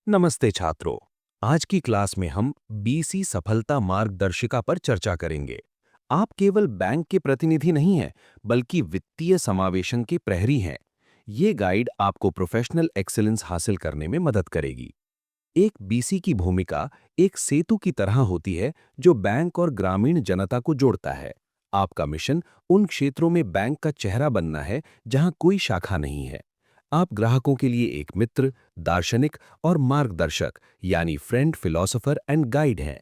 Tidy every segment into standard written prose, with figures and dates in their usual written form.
नमस्ते छात्रों। आज की क्लास में हम बीसी सफलता मार्गदर्शिका पर चर्चा करेंगे। आप केवल बैंक के प्रतिनिधि नहीं हैं, बल्कि वित्तीय समावेशन के प्रहरी हैं। ये गाइड आपको प्रोफेशनल एक्सीलेंस हासिल करने में मदद करेगी। एक बीसी की भूमिका एक सेतु की तरह होती है जो बैंक और ग्रामीण जनता को जोड़ता है। आपका मिशन उन क्षेत्रों में बैंक का चेहरा बनना है जहां कोई शाखा नहीं है। आप ग्राहकों के लिए एक मित्र, दार्शनिक और मार्गदर्शक यानी फ्रेंड, फिलोसोफर एंड गाइड हैं।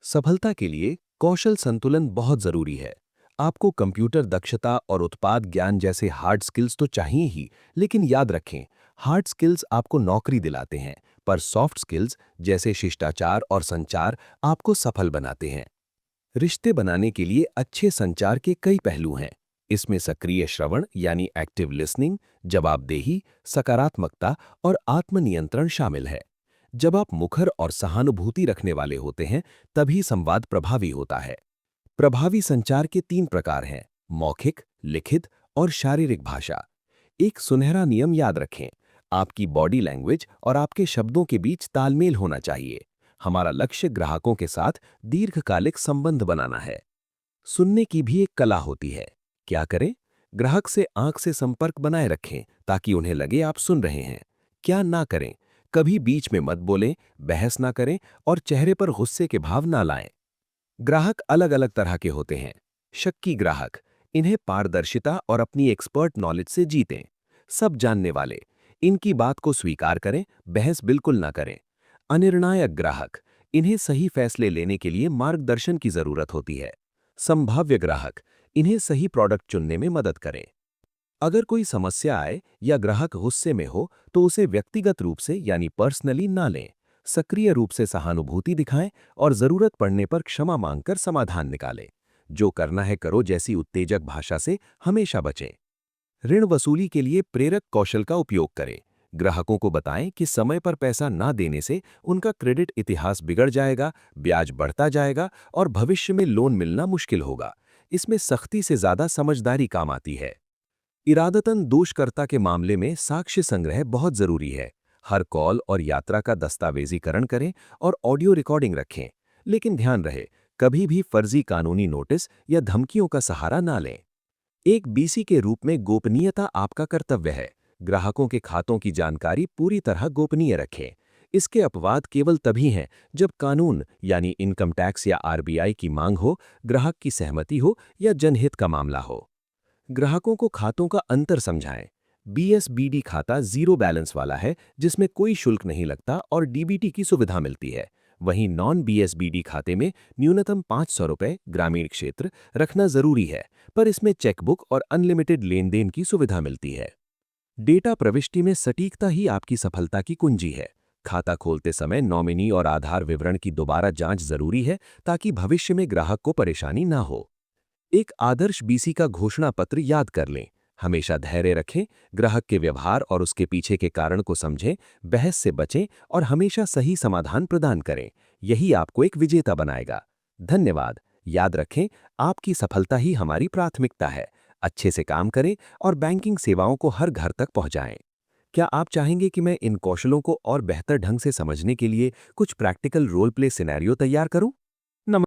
सफलता के लिए कौशल संतुलन बहुत जरूरी है। आपको कंप्यूटर दक्षता और उत्पाद ज्ञान जैसे हार्ड स्किल्स तो चाहिए ही, लेकिन याद रखें, हार्ड स्किल्स आपको नौकरी दिलाते हैं, पर सॉफ्ट स्किल्स जैसे शिष्टाचार और संचार आपको सफल बनाते हैं। रिश्ते बनाने के लिए अच्छे संचार के कई पहलू हैं। इसमें सक्रिय श्रवण यानी एक्टिव लिसनिंग, जवाबदेही, सकारात्मकता और आत्मनियंत्रण शामिल है। जब आप मुखर और सहानुभूति रखने वाले होते हैं, तभी संवाद प्रभावी होता है। प्रभावी संचार के 3 प्रकार हैं: मौखिक, लिखित और शारीरिक भाषा। एक सुनहरा नियम याद रखें, आपकी बॉडी लैंग्वेज और आपके शब्दों के बीच तालमेल होना चाहिए। हमारा लक्ष्य ग्राहकों के साथ दीर्घकालिक संबंध बनाना है। सुनने की भी एक कला होती है। क्या करें? ग्राहक से आंख से संपर्क बनाए रखें ताकि उन्हें लगे आप सुन रहे हैं। क्या ना करें? कभी बीच में मत बोलें, बहस ना करें और चेहरे पर गुस्से के भाव ना लाएं। ग्राहक अलग अलग तरह के होते हैं। शक्की ग्राहक, इन्हें पारदर्शिता और अपनी एक्सपर्ट नॉलेज से जीतें। सब जानने वाले, इनकी बात को स्वीकार करें, बहस बिल्कुल ना करें। अनिर्णायक ग्राहक, इन्हें सही फैसले लेने के लिए मार्गदर्शन की जरूरत होती है। संभाव्य ग्राहक, इन्हें सही प्रोडक्ट चुनने में मदद करें। अगर कोई समस्या आए या ग्राहक गुस्से में हो तो उसे व्यक्तिगत रूप से यानी पर्सनली ना लें। सक्रिय रूप से सहानुभूति दिखाएं और जरूरत पड़ने पर क्षमा मांगकर समाधान निकालें। जो करना है करो जैसी उत्तेजक भाषा से हमेशा बचें। ऋण वसूली के लिए प्रेरक कौशल का उपयोग करें। ग्राहकों को बताएं कि समय पर पैसा ना देने से उनका क्रेडिट इतिहास बिगड़ जाएगा, ब्याज बढ़ता जाएगा और भविष्य में लोन मिलना मुश्किल होगा। इसमें सख्ती से ज्यादा समझदारी काम आती है। इरादतन दोषकर्ता के मामले में साक्ष्य संग्रह बहुत जरूरी है। हर कॉल और यात्रा का दस्तावेजीकरण करें और ऑडियो रिकॉर्डिंग रखें। लेकिन ध्यान रहे, कभी भी फर्जी कानूनी नोटिस या धमकियों का सहारा ना लें। एक बीसी के रूप में गोपनीयता आपका कर्तव्य है। ग्राहकों के खातों की जानकारी पूरी तरह गोपनीय रखें। इसके अपवाद केवल तभी हैं जब कानून यानी इनकम टैक्स या आरबीआई की मांग हो, ग्राहक की सहमति हो या जनहित का मामला हो। ग्राहकों को खातों का अंतर समझाएं। बीएसबीडी खाता जीरो बैलेंस वाला है जिसमें कोई शुल्क नहीं लगता और डीबीटी की सुविधा मिलती है। वहीं नॉन बीएसबीडी खाते में न्यूनतम 500 रुपये ग्रामीण क्षेत्र रखना जरूरी है, पर इसमें चेकबुक और अनलिमिटेड लेन देन की सुविधा मिलती है। डेटा प्रविष्टि में सटीकता ही आपकी सफलता की कुंजी है। खाता खोलते समय नॉमिनी और आधार विवरण की दोबारा जांच जरूरी है ताकि भविष्य में ग्राहक को परेशानी ना हो। एक आदर्श बीसी का घोषणा पत्र याद कर लें। हमेशा धैर्य रखें, ग्राहक के व्यवहार और उसके पीछे के कारण को समझें, बहस से बचें और हमेशा सही समाधान प्रदान करें। यही आपको एक विजेता बनाएगा। धन्यवाद। याद रखें, आपकी सफलता ही हमारी प्राथमिकता है। अच्छे से काम करें और बैंकिंग सेवाओं को हर घर तक पहुंचाएं। क्या आप चाहेंगे कि मैं इन कौशलों को और बेहतर ढंग से समझने के लिए कुछ प्रैक्टिकल रोल प्ले सिनेरियो तैयार करूं?